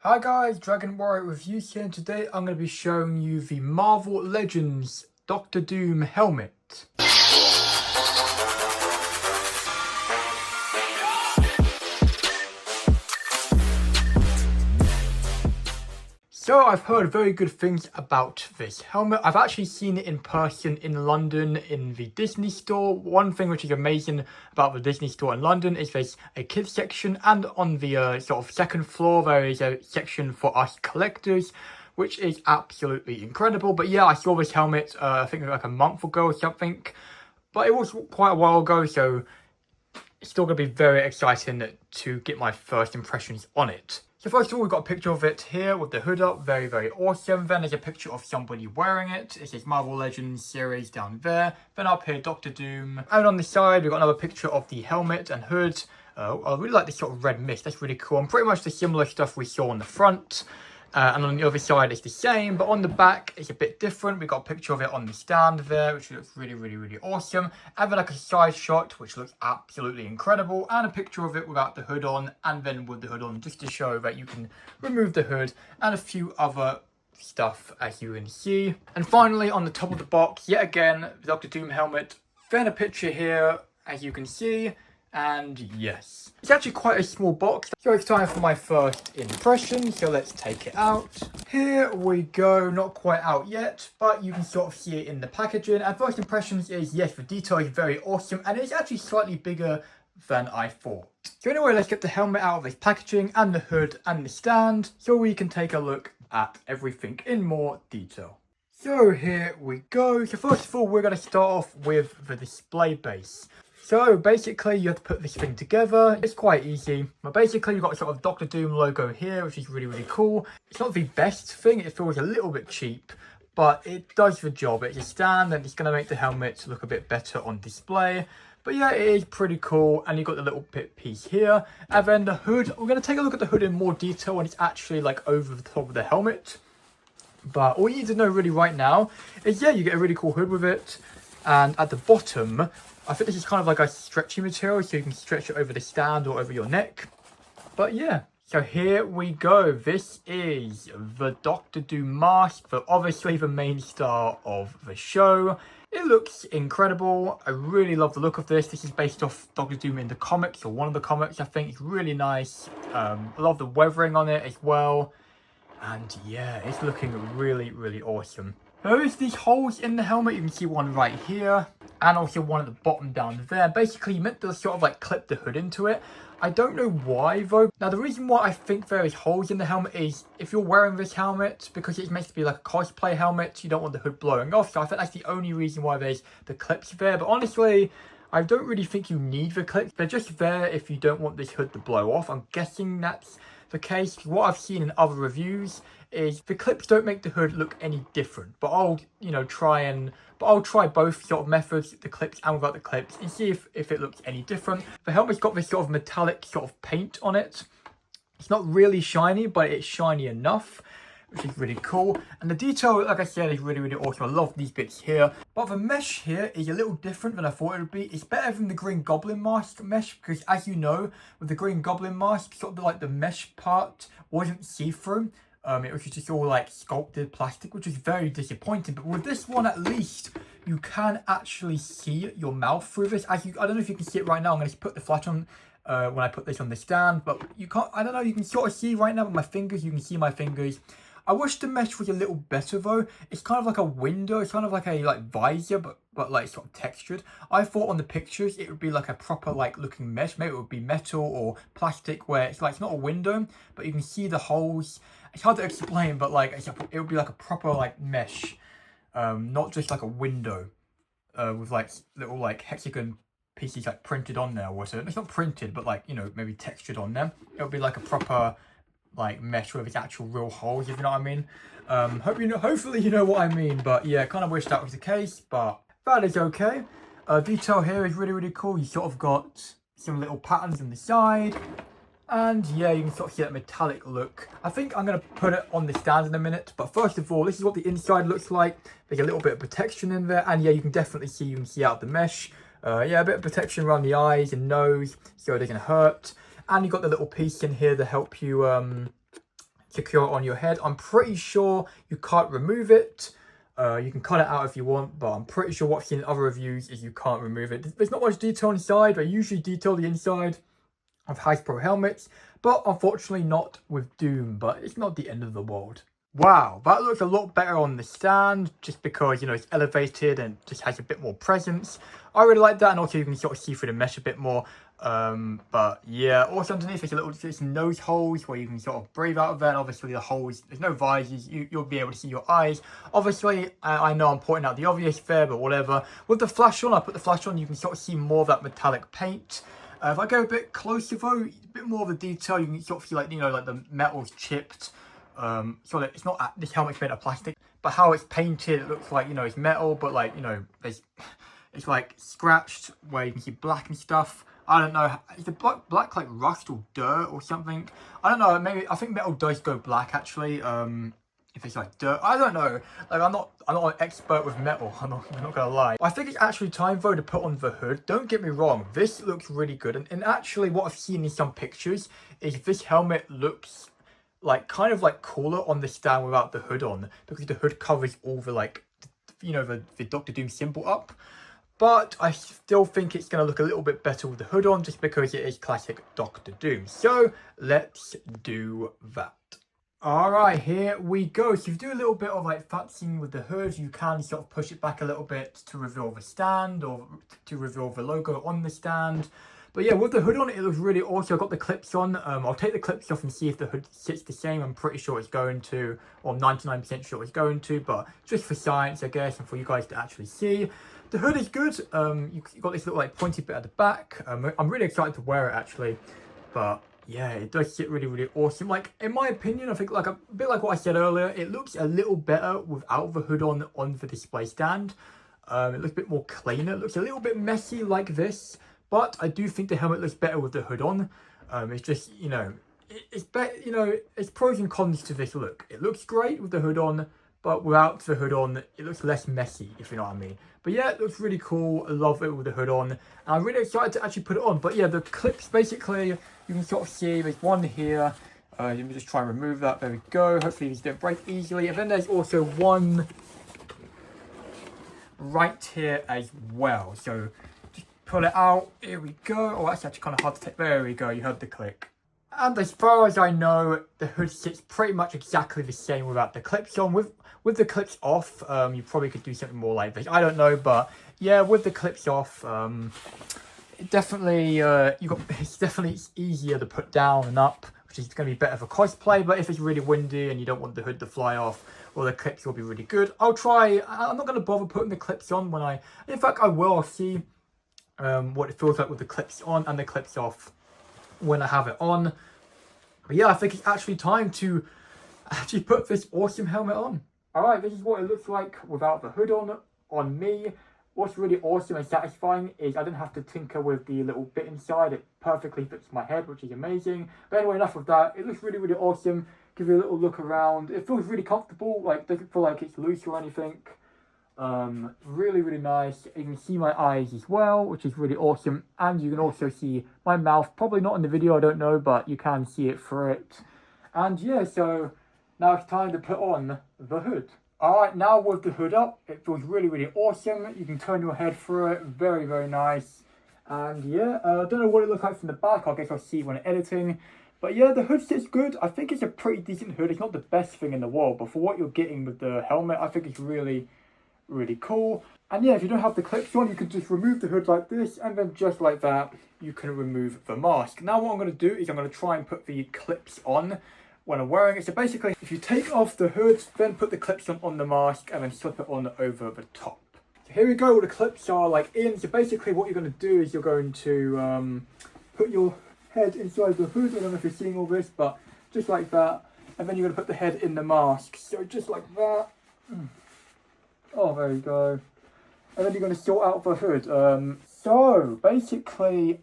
Hi guys, Dragon Warrior Reviews here, and today I'm going to be showing you the Marvel Legends Doctor Doom helmet. So I've heard very good things about this helmet. I've actually seen it in person in London in the Disney store. One thing which is amazing about the Disney store in London is there's a kids section, and on the sort of second floor there is a section for us collectors, which is absolutely incredible. But yeah, I saw this helmet I think like a month ago or something, but it was quite a while ago, so it's still going to be very exciting to get my first impressions on it. So first of all, we've got a picture of it here with the hood up, very, very awesome. Then there's a picture of somebody wearing it. It says Marvel Legends series down there. Then up here, Doctor Doom. And on the side, we've got another picture of the helmet and hood. I really like this sort of red mist, that's really cool. And pretty much the similar stuff we saw on the front. And on the other side it's the same, but on the back it's a bit different. We've got a picture of it on the stand there, which looks really, really, really awesome. And then like a side shot, which looks absolutely incredible. And a picture of it without the hood on, and then with the hood on, just to show that you can remove the hood, and a few other stuff as you can see. And finally, on the top of the box, yet again, the Doctor Doom helmet. Then a picture here, as you can see. And yes, it's actually quite a small box, so it's time for my first impression, so let's take it out. Here we go, not quite out yet, but you can sort of see it in the packaging. And first impressions is, yes, the detail is very awesome, and it's actually slightly bigger than I thought. So anyway, let's get the helmet out of this packaging, and the hood, and the stand, so we can take a look at everything in more detail. So here we go. So first of all, we're going to start off with the display base. So basically you have to put this thing together. It's quite easy. But basically you've got a sort of Doctor Doom logo here, which is really, really cool. It's not the best thing. It feels a little bit cheap, but it does the job. It's a stand and it's going to make the helmet look a bit better on display. But yeah, it is pretty cool. And you've got the little bit piece here. And then the hood. We're going to take a look at the hood in more detail when it's actually like over the top of the helmet. But all you need to know really right now is, yeah, you get a really cool hood with it. And at the bottom, I think this is kind of like a stretchy material, so you can stretch it over the stand or over your neck. But yeah, so here we go. This is the Doctor Doom mask, but obviously the main star of the show. It looks incredible. I really love the look of this. This is based off Doctor Doom in the comics, or one of the comics. I think it's really nice. I love the weathering on it as well. And yeah, it's looking really, really awesome. There is these holes in the helmet. You can see one right here, and also one at the bottom down there. Basically, you meant to sort of like clip the hood into it. I don't know why though. Now, the reason why I think there is holes in the helmet is if you're wearing this helmet, because it's meant to be like a cosplay helmet, you don't want the hood blowing off. So I think that's the only reason why there's the clips there. But honestly, I don't really think you need the clips. They're just there if you don't want this hood to blow off. I'm guessing that's the case. What I've seen in other reviews is the clips don't make the hood look any different, but I'll try both sort of methods, the clips and without the clips, and see if it looks any different. The helmet's got this sort of metallic sort of paint on it. It's not really shiny, but it's shiny enough, which is really cool. And the detail, like I said, is really, really awesome. I love these bits here. But the mesh here is a little different than I thought it would be. It's better than the Green Goblin mask mesh, because as you know, with the Green Goblin mask, sort of like the mesh part wasn't see-through. It was just all like sculpted plastic, which is very disappointing. But with this one, at least you can actually see your mouth through this. I don't know if you can see it right now. I'm going to put the flash on when I put this on the stand, but you can't. I don't know. You can sort of see right now with my fingers. You can see my fingers. I wish the mesh was a little better though. It's kind of like a window. It's kind of like a visor, but like sort of textured. I thought on the pictures it would be like a proper like looking mesh. Maybe it would be metal or plastic, where it's like it's not a window, but you can see the holes. It's hard to explain, but like it would be like a proper like mesh, not just like a window with like little like hexagon pieces like printed on there. Or so it's not printed, but like, you know, maybe textured on them. It would be like a proper like mesh with its actual real holes, if you know what I mean. Hopefully you know what I mean. But yeah, kind of wish that was the case, but that is okay. Detail here is really, really cool. You sort of got some little patterns on the side. And yeah, you can sort of see that metallic look. I think I'm going to put it on the stand in a minute. But first of all, this is what the inside looks like. There's a little bit of protection in there. And yeah, you can definitely see, out the mesh. Yeah, a bit of protection around the eyes and nose, so it doesn't hurt. And you've got the little piece in here to help you secure it on your head. I'm pretty sure you can't remove it. You can cut it out if you want, but I'm pretty sure what I've seen in other reviews is you can't remove it. There's not much detail inside. I usually detail the inside of Hasbro helmets, but unfortunately not with Doom, but it's not the end of the world. Wow, that looks a lot better on the stand, just because, you know, it's elevated and just has a bit more presence. I really like that, and also you can sort of see through the mesh a bit more. But yeah, also underneath there's nose holes where you can sort of breathe out of there, and obviously the holes, there's no visors, you'll be able to see your eyes. Obviously, I know I'm pointing out the obvious there, but whatever. With the flash on, I put the flash on, you can sort of see more of that metallic paint. If I go a bit closer though, a bit more of the detail, you can sort of see, like, you know, like the metal's chipped. So that it's not, this helmet's made of plastic, but how it's painted, it looks like, you know, it's metal, but like, you know, it's like scratched where you can see black and stuff. I don't know, is the black like rust or dirt or something? I don't know, maybe, I think metal does go black actually, if it's like dirt, I don't know. Like, I'm not an expert with metal, I'm not gonna lie. I think it's actually time though to put on the hood. Don't get me wrong, this looks really good, and actually what I've seen in some pictures is this helmet looks like kind of like cooler on the stand without the hood on, because the hood covers all the, like, you know, the Doctor Doom symbol up. But I still think it's going to look a little bit better with the hood on, just because it is classic Doctor Doom. So let's do that. Alright, here we go. So if you do a little bit of like futzing with the hood, you can sort of push it back a little bit to reveal the stand, or to reveal the logo on the stand. But yeah, with the hood on, it looks really awesome. I've got the clips on. I'll take the clips off and see if the hood sits the same. I'm pretty sure it's going to, or 99% sure it's going to, but just for science, I guess, and for you guys to actually see. The hood is good. You've got this little like pointy bit at the back. I'm really excited to wear it actually, but yeah, it does sit really, really awesome. Like, in my opinion, I think like a bit like what I said earlier, it looks a little better without the hood on the display stand. It looks a bit more cleaner. It looks a little bit messy like this. But I do think the helmet looks better with the hood on. It's just, you know, it's better, you know, it's pros and cons to this look. It looks great with the hood on, but without the hood on, it looks less messy, if you know what I mean. But yeah, it looks really cool. I love it with the hood on. And I'm really excited to actually put it on. But yeah, the clips, basically, you can sort of see there's one here. Let me just try and remove that. There we go. Hopefully these don't break easily. And then there's also one right here as well. So pull it out, here we go. Oh, that's actually kind of hard to take. There we go, you heard the click. And as far as I know, the hood sits pretty much exactly the same without the clips on. With the clips off, you probably could do something more like this. I don't know, but yeah, with the clips off, it definitely, it's definitely easier to put down and up, which is going to be better for cosplay. But if it's really windy and you don't want the hood to fly off, well, the clips will be really good. I'll try. I'm not going to bother putting the clips on when in fact, I will. I'll see what it feels like with the clips on and the clips off when I have it on. But yeah, I think it's actually time to actually put this awesome helmet on. Alright, this is what it looks like without the hood on me. What's really awesome and satisfying is I didn't have to tinker with the little bit inside. It perfectly fits my head, which is amazing. But anyway, enough of that. It looks really, really awesome. Give you a little look around. It feels really comfortable, like doesn't feel like it's loose or anything. Really, really nice. You can see my eyes as well, which is really awesome. And you can also see my mouth, probably not in the video, I don't know, but you can see it through it. And yeah, so now it's time to put on the hood. Alright, now with the hood up, it feels really, really awesome. You can turn your head through it, very, very nice. And yeah, I don't know what it looks like from the back, I guess I'll see when editing. But yeah, the hood sits good. I think it's a pretty decent hood. It's not the best thing in the world, but for what you're getting with the helmet, I think it's really cool. And yeah, if you don't have the clips on, you can just remove the hood like this, and then just like that, you can remove the mask. Now what I'm going to do is I'm going to try and put the clips on when I'm wearing it. So basically, if you take off the hood, then put the clips on the mask, and then slip it on over the top. So here we go, all the clips are like in. So basically what you're going to do is you're going to put your head inside the hood. I don't know if you're seeing all this, but just like that. And then you're going to put the head in the mask. So just like that. Oh, there you go. And then you're going to sort out the hood. So basically,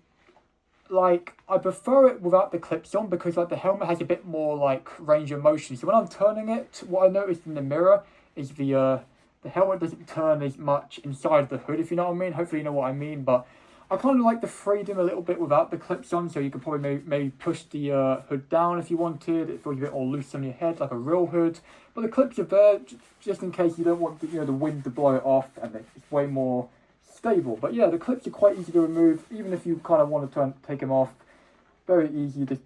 like, I prefer it without the clips on because like the helmet has a bit more like range of motion. So when I'm turning it, what I noticed in the mirror is the helmet doesn't turn as much inside the hood, if you know what I mean. Hopefully you know what I mean. But I kind of like the freedom a little bit without the clips on, so you could probably maybe push the hood down if you wanted. It feels a bit more loose on your head, like a real hood. But the clips are there just in case you don't want the, the wind to blow it off, and it's way more stable. But yeah, the clips are quite easy to remove, even if you kind of want to try and take them off. Very easy. Just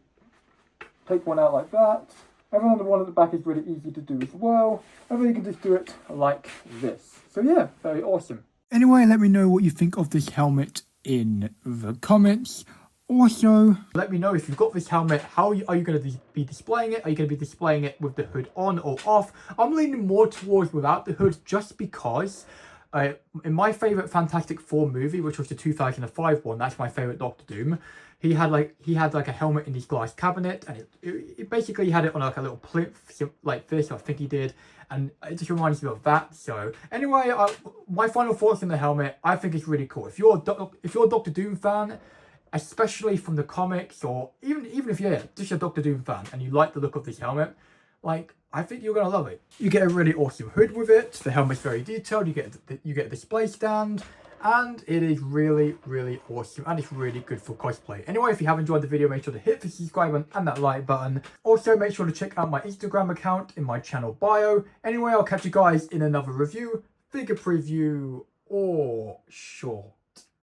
take one out like that. And then the one at the back is really easy to do as well. And then you can just do it like this. So yeah, very awesome. Anyway, let me know what you think of this helmet in the comments. Also, let me know if you've got this helmet, how are you going to be displaying it? Are you going to be displaying it with the hood on or off? I'm leaning more towards without the hood, just because in my favourite Fantastic Four movie, which was the 2005 one, that's my favourite Doctor Doom, he had like a helmet in his glass cabinet, and it basically had it on like a little plinth like this, I think he did, and it just reminds me of that. So anyway, my final thoughts on the helmet, I think it's really cool. If you're a Doctor Doom fan, especially from the comics, or even if you're just a Doctor Doom fan and you like the look of this helmet, like, I think you're gonna love it. You get a really awesome hood with it. The helmet's very detailed. You get a display stand, and it is really, really awesome, and it's really good for cosplay. Anyway, if you have enjoyed the video, make sure to hit the subscribe button and that like button. Also, make sure to check out my Instagram account in my channel bio. Anyway, I'll catch you guys in another review, figure preview, or sure.